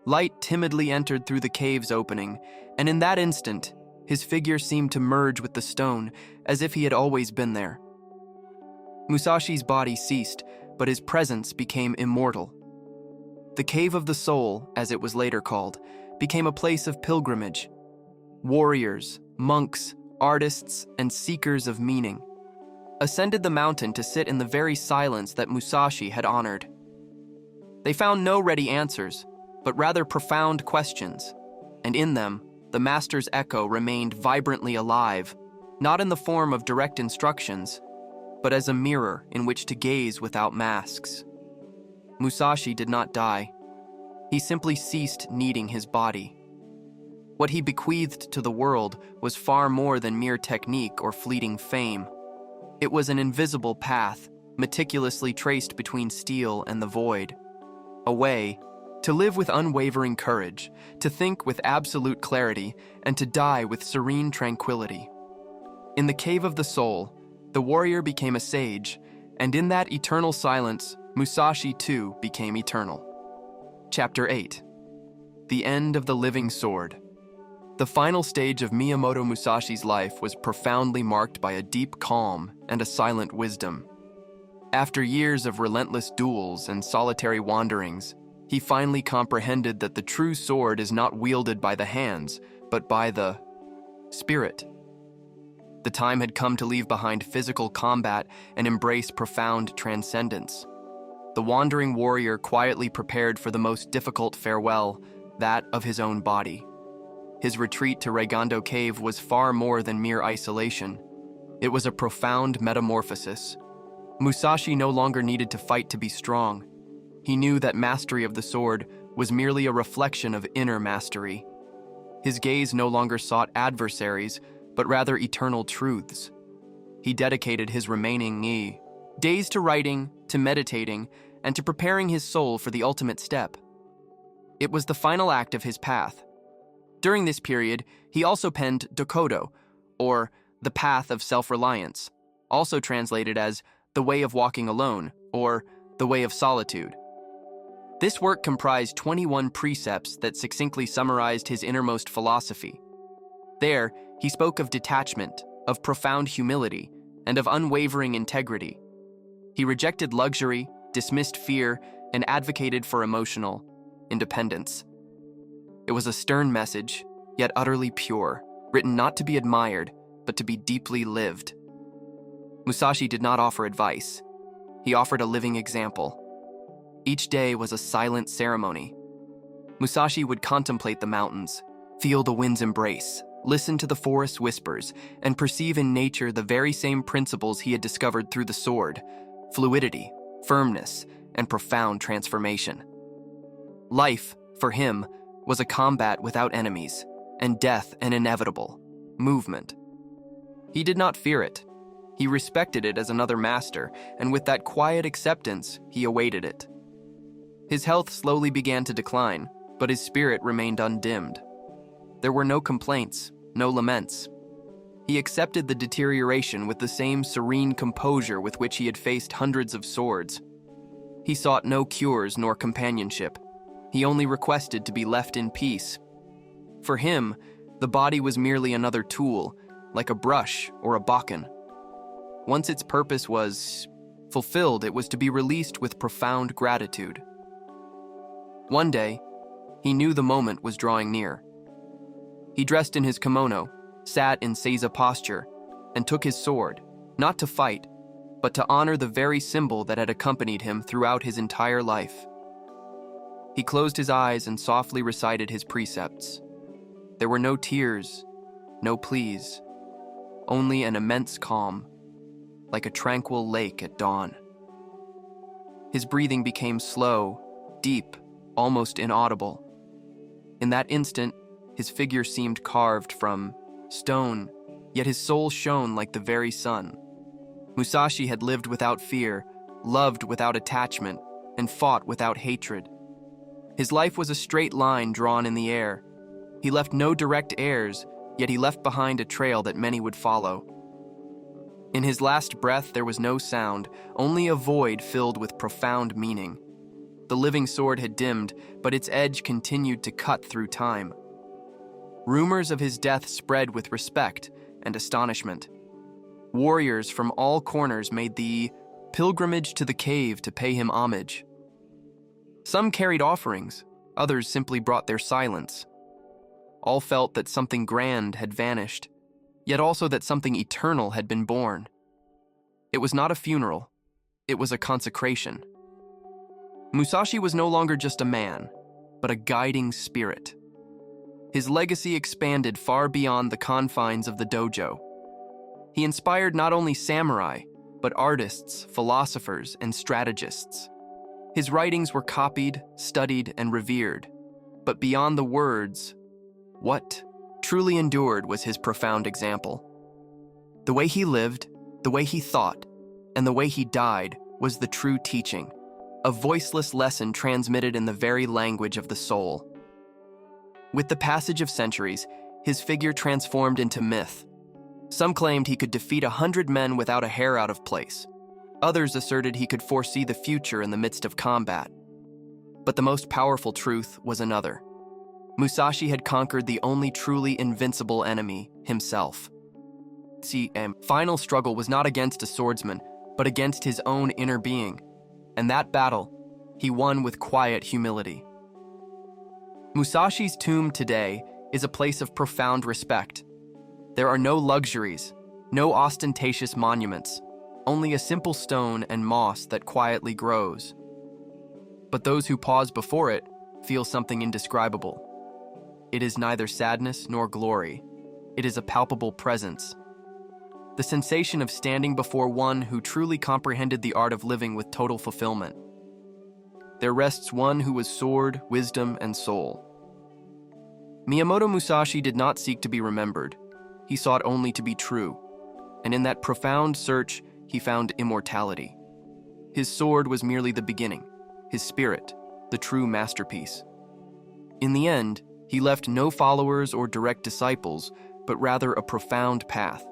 Light timidly entered through the cave's opening, and in that instant, his figure seemed to merge with the stone, as if he had always been there. Musashi's body ceased, but his presence became immortal. The Cave of the Soul, as it was later called, became a place of pilgrimage. Warriors, monks, artists, and seekers of meaning ascended the mountain to sit in the very silence that Musashi had honored. They found no ready answers, but rather profound questions, and in them, the master's echo remained vibrantly alive, not in the form of direct instructions, but as a mirror in which to gaze without masks. Musashi did not die. He simply ceased needing his body. What he bequeathed to the world was far more than mere technique or fleeting fame. It was an invisible path, meticulously traced between steel and the void. A way to live with unwavering courage, to think with absolute clarity, and to die with serene tranquility. In the Cave of the Soul, the warrior became a sage, and in that eternal silence, Musashi too became eternal. Chapter 8. The End of the Living Sword. The final stage of Miyamoto Musashi's life was profoundly marked by a deep calm and a silent wisdom. After years of relentless duels and solitary wanderings, he finally comprehended that the true sword is not wielded by the hands, but by the spirit. The time had come to leave behind physical combat and embrace profound transcendence. The wandering warrior quietly prepared for the most difficult farewell, that of his own body. His retreat to Regondo Cave was far more than mere isolation. It was a profound metamorphosis. Musashi no longer needed to fight to be strong. He knew that mastery of the sword was merely a reflection of inner mastery. His gaze no longer sought adversaries, but rather eternal truths. He dedicated his remaining days to writing, to meditating, and to preparing his soul for the ultimate step. It was the final act of his path. During this period, he also penned Dokodo, or The Path of Self-Reliance, also translated as The Way of Walking Alone, or The Way of Solitude. This work comprised 21 precepts that succinctly summarized his innermost philosophy. There, he spoke of detachment, of profound humility, and of unwavering integrity. He rejected luxury, dismissed fear, and advocated for emotional independence. It was a stern message, yet utterly pure, written not to be admired, but to be deeply lived. Musashi did not offer advice. He offered a living example. Each day was a silent ceremony. Musashi would contemplate the mountains, feel the wind's embrace, listen to the forest's whispers, and perceive in nature the very same principles he had discovered through the sword: fluidity, firmness, and profound transformation. Life, for him, was a combat without enemies, and death an inevitable movement. He did not fear it. He respected it as another master, and with that quiet acceptance, he awaited it. His health slowly began to decline, but his spirit remained undimmed. There were no complaints, no laments. He accepted the deterioration with the same serene composure with which he had faced hundreds of swords. He sought no cures nor companionship. He only requested to be left in peace. For him, the body was merely another tool, like a brush or a bokken. Once its purpose was fulfilled, it was to be released with profound gratitude. One day, he knew the moment was drawing near. He dressed in his kimono, sat in seiza posture, and took his sword, not to fight, but to honor the very symbol that had accompanied him throughout his entire life. He closed his eyes and softly recited his precepts. There were no tears, no pleas, only an immense calm, like a tranquil lake at dawn. His breathing became slow, deep, almost inaudible. In that instant, his figure seemed carved from stone, yet his soul shone like the very sun. Musashi had lived without fear, loved without attachment, and fought without hatred. His life was a straight line drawn in the air. He left no direct heirs, yet he left behind a trail that many would follow. In his last breath there was no sound, only a void filled with profound meaning. The living sword had dimmed, but its edge continued to cut through time. Rumors of his death spread with respect and astonishment. Warriors from all corners made the pilgrimage to the cave to pay him homage. Some carried offerings, others simply brought their silence. All felt that something grand had vanished, yet also that something eternal had been born. It was not a funeral, it was a consecration. Musashi was no longer just a man, but a guiding spirit. His legacy expanded far beyond the confines of the dojo. He inspired not only samurai, but artists, philosophers, and strategists. His writings were copied, studied, and revered. But beyond the words, what truly endured was his profound example. The way he lived, the way he thought, and the way he died was the true teaching, a voiceless lesson transmitted in the very language of the soul. With the passage of centuries, his figure transformed into myth. Some claimed he could defeat 100 men without a hair out of place. Others asserted he could foresee the future in the midst of combat. But the most powerful truth was another. Musashi had conquered the only truly invincible enemy, himself. The final struggle was not against a swordsman, but against his own inner being. And that battle, he won with quiet humility. Musashi's tomb today is a place of profound respect. There are no luxuries, no ostentatious monuments, only a simple stone and moss that quietly grows. But those who pause before it feel something indescribable. It is neither sadness nor glory. It is a palpable presence. The sensation of standing before one who truly comprehended the art of living with total fulfillment. There rests one who was sword, wisdom, and soul. Miyamoto Musashi did not seek to be remembered. He sought only to be true. And in that profound search, he found immortality. His sword was merely the beginning, his spirit, the true masterpiece. In the end, he left no followers or direct disciples, but rather a profound path.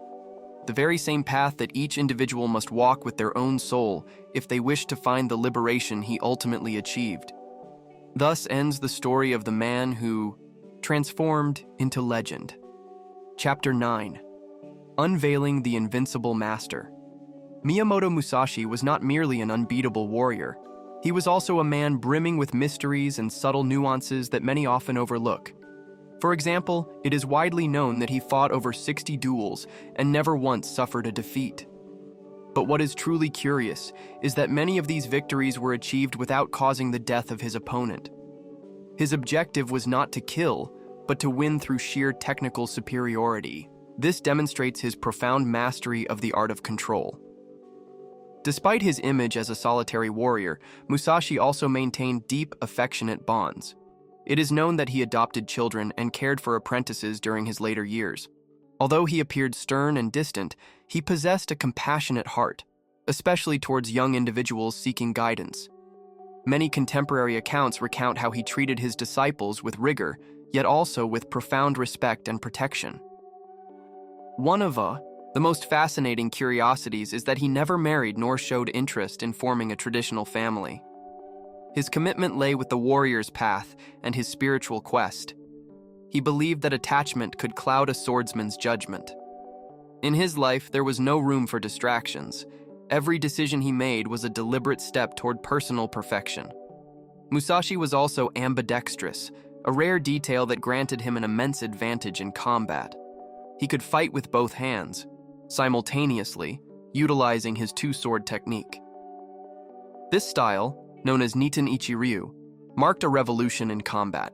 The very same path that each individual must walk with their own soul if they wish to find the liberation he ultimately achieved. Thus ends the story of the man who transformed into legend. Chapter 9. Unveiling the Invincible Master. Miyamoto Musashi was not merely an unbeatable warrior. He was also a man brimming with mysteries and subtle nuances that many often overlook. For example, it is widely known that he fought over 60 duels and never once suffered a defeat. But what is truly curious is that many of these victories were achieved without causing the death of his opponent. His objective was not to kill, but to win through sheer technical superiority. This demonstrates his profound mastery of the art of control. Despite his image as a solitary warrior, Musashi also maintained deep, affectionate bonds. It is known that he adopted children and cared for apprentices during his later years. Although he appeared stern and distant, he possessed a compassionate heart, especially towards young individuals seeking guidance. Many contemporary accounts recount how he treated his disciples with rigor, yet also with profound respect and protection. One of the most fascinating curiosities is that he never married nor showed interest in forming a traditional family. His commitment lay with the warrior's path and his spiritual quest. He believed that attachment could cloud a swordsman's judgment. In his life, there was no room for distractions. Every decision he made was a deliberate step toward personal perfection. Musashi was also ambidextrous, a rare detail that granted him an immense advantage in combat. He could fight with both hands, simultaneously, utilizing his two-sword technique. This style, known as Niten Ichiryu, marked a revolution in combat.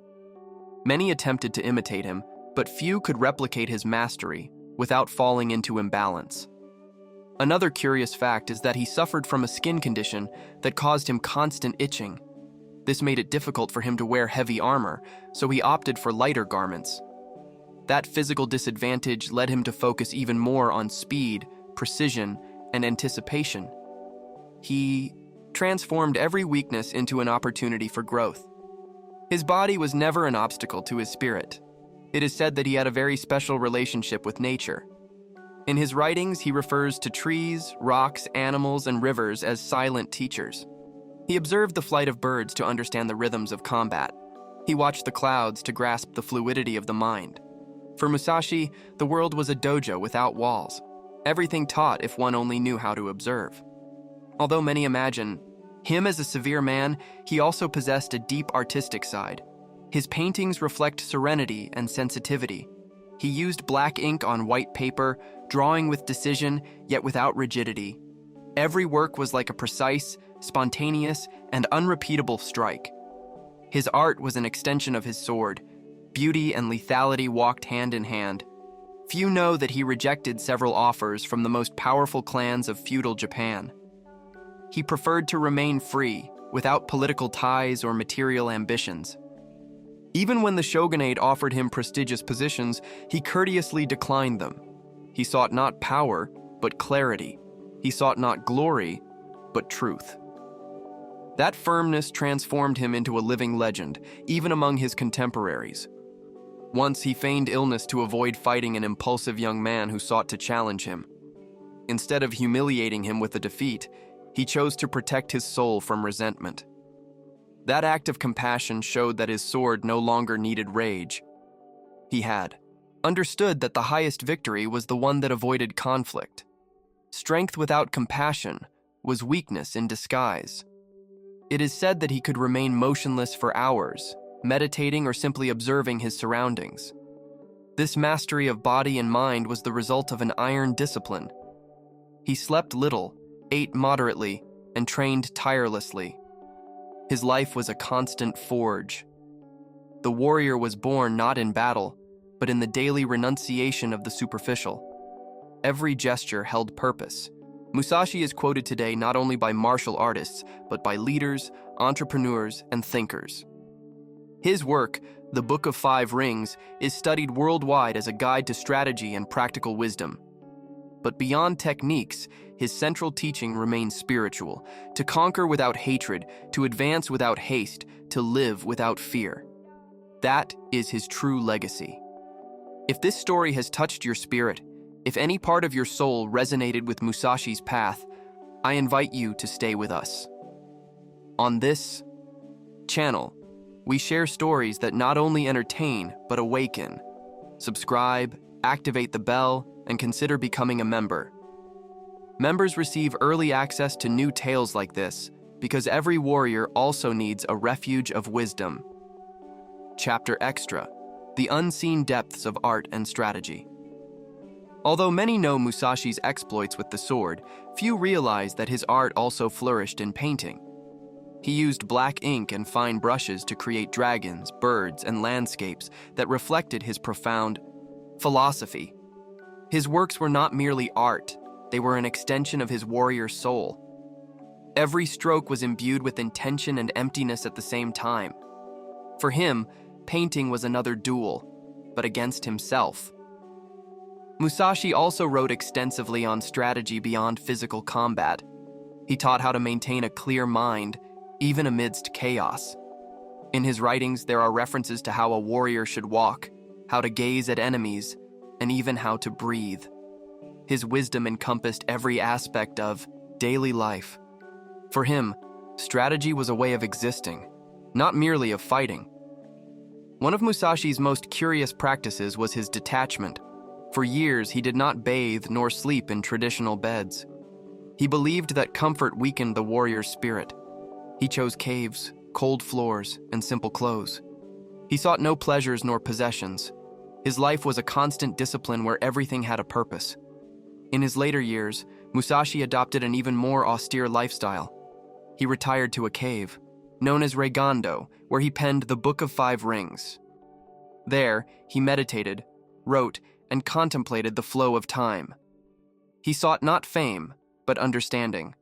Many attempted to imitate him, but few could replicate his mastery without falling into imbalance. Another curious fact is that he suffered from a skin condition that caused him constant itching. This made it difficult for him to wear heavy armor, so he opted for lighter garments. That physical disadvantage led him to focus even more on speed, precision, and anticipation. He transformed every weakness into an opportunity for growth. His body was never an obstacle to his spirit. It is said that he had a very special relationship with nature. In his writings, he refers to trees, rocks, animals, and rivers as silent teachers. He observed the flight of birds to understand the rhythms of combat. He watched the clouds to grasp the fluidity of the mind. For Musashi, the world was a dojo without walls. Everything taught if one only knew how to observe. Although many imagine him as a severe man, he also possessed a deep artistic side. His paintings reflect serenity and sensitivity. He used black ink on white paper, drawing with decision, yet without rigidity. Every work was like a precise, spontaneous, and unrepeatable strike. His art was an extension of his sword. Beauty and lethality walked hand in hand. Few know that he rejected several offers from the most powerful clans of feudal Japan. He preferred to remain free, without political ties or material ambitions. Even when the shogunate offered him prestigious positions, he courteously declined them. He sought not power, but clarity. He sought not glory, but truth. That firmness transformed him into a living legend, even among his contemporaries. Once he feigned illness to avoid fighting an impulsive young man who sought to challenge him. Instead of humiliating him with a defeat, he chose to protect his soul from resentment. That act of compassion showed that his sword no longer needed rage. He had understood that the highest victory was the one that avoided conflict. Strength without compassion was weakness in disguise. It is said that he could remain motionless for hours, meditating or simply observing his surroundings. This mastery of body and mind was the result of an iron discipline. He slept little, ate moderately, and trained tirelessly. His life was a constant forge. The warrior was born not in battle, but in the daily renunciation of the superficial. Every gesture held purpose. Musashi is quoted today not only by martial artists, but by leaders, entrepreneurs, and thinkers. His work, The Book of Five Rings, is studied worldwide as a guide to strategy and practical wisdom. But beyond techniques, his central teaching remains spiritual: to conquer without hatred, to advance without haste, to live without fear. That is his true legacy. If this story has touched your spirit, if any part of your soul resonated with Musashi's path, I invite you to stay with us. On this channel, we share stories that not only entertain, but awaken. Subscribe, activate the bell, and consider becoming a member. Members receive early access to new tales like this, because every warrior also needs a refuge of wisdom. Chapter Extra: The Unseen Depths of Art and Strategy. Although many know Musashi's exploits with the sword, few realize that his art also flourished in painting. He used black ink and fine brushes to create dragons, birds, and landscapes that reflected his profound philosophy. His works were not merely art, they were an extension of his warrior soul. Every stroke was imbued with intention and emptiness at the same time. For him, painting was another duel, but against himself. Musashi also wrote extensively on strategy beyond physical combat. He taught how to maintain a clear mind, even amidst chaos. In his writings, there are references to how a warrior should walk, how to gaze at enemies, and even how to breathe. His wisdom encompassed every aspect of daily life. For him, strategy was a way of existing, not merely of fighting. One of Musashi's most curious practices was his detachment. For years, he did not bathe nor sleep in traditional beds. He believed that comfort weakened the warrior's spirit. He chose caves, cold floors, and simple clothes. He sought no pleasures nor possessions. His life was a constant discipline where everything had a purpose. In his later years, Musashi adopted an even more austere lifestyle. He retired to a cave, known as Reigando, where he penned the Book of Five Rings. There, he meditated, wrote, and contemplated the flow of time. He sought not fame, but understanding.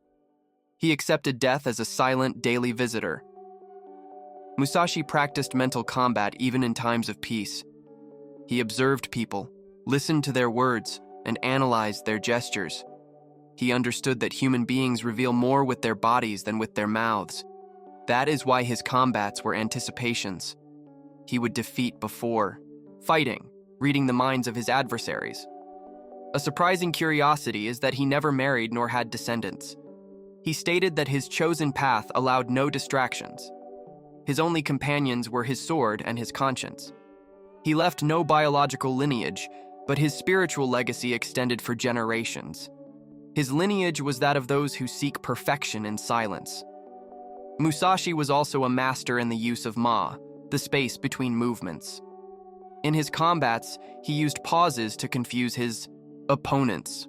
He accepted death as a silent daily visitor. Musashi practiced mental combat even in times of peace. He observed people, listened to their words, and analyzed their gestures. He understood that human beings reveal more with their bodies than with their mouths. That is why his combats were anticipations. He would defeat before fighting, reading the minds of his adversaries. A surprising curiosity is that he never married nor had descendants. He stated that his chosen path allowed no distractions. His only companions were his sword and his conscience. He left no biological lineage, but his spiritual legacy extended for generations. His lineage was that of those who seek perfection in silence. Musashi was also a master in the use of ma, the space between movements. In his combats, he used pauses to confuse his opponents.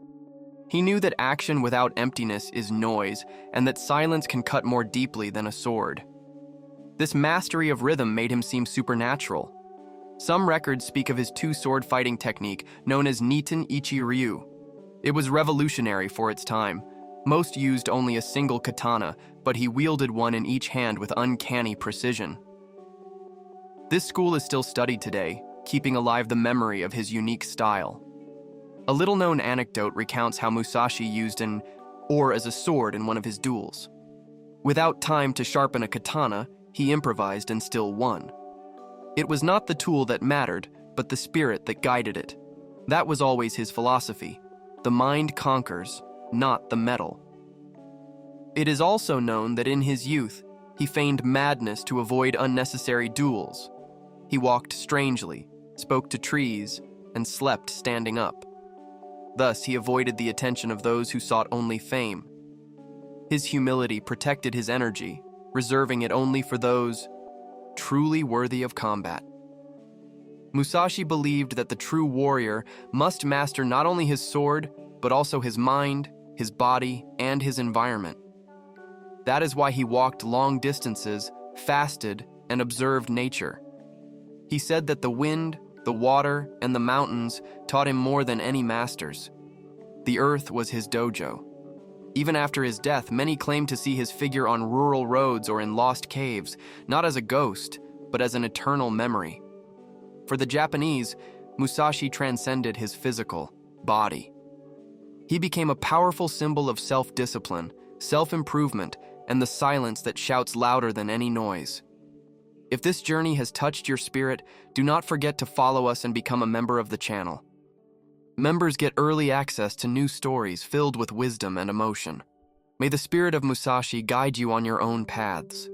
He knew that action without emptiness is noise, and that silence can cut more deeply than a sword. This mastery of rhythm made him seem supernatural. Some records speak of his two-sword fighting technique known as Niten Ichi Ryu. It was revolutionary for its time. Most used only a single katana, but he wielded one in each hand with uncanny precision. This school is still studied today, keeping alive the memory of his unique style. A little-known anecdote recounts how Musashi used an oar as a sword in one of his duels. Without time to sharpen a katana, he improvised and still won. It was not the tool that mattered, but the spirit that guided it. That was always his philosophy. The mind conquers, not the metal. It is also known that in his youth, he feigned madness to avoid unnecessary duels. He walked strangely, spoke to trees, and slept standing up. Thus, he avoided the attention of those who sought only fame. His humility protected his energy, reserving it only for those truly worthy of combat. Musashi believed that the true warrior must master not only his sword, but also his mind, his body, and his environment. That is why he walked long distances, fasted, and observed nature. He said that the wind, the water, and the mountains taught him more than any masters. The earth was his dojo. Even after his death, many claim to see his figure on rural roads or in lost caves, not as a ghost, but as an eternal memory. For the Japanese, Musashi transcended his physical body. He became a powerful symbol of self-discipline, self-improvement, and the silence that shouts louder than any noise. If this journey has touched your spirit, do not forget to follow us and become a member of the channel. Members get early access to new stories filled with wisdom and emotion. May the spirit of Musashi guide you on your own paths.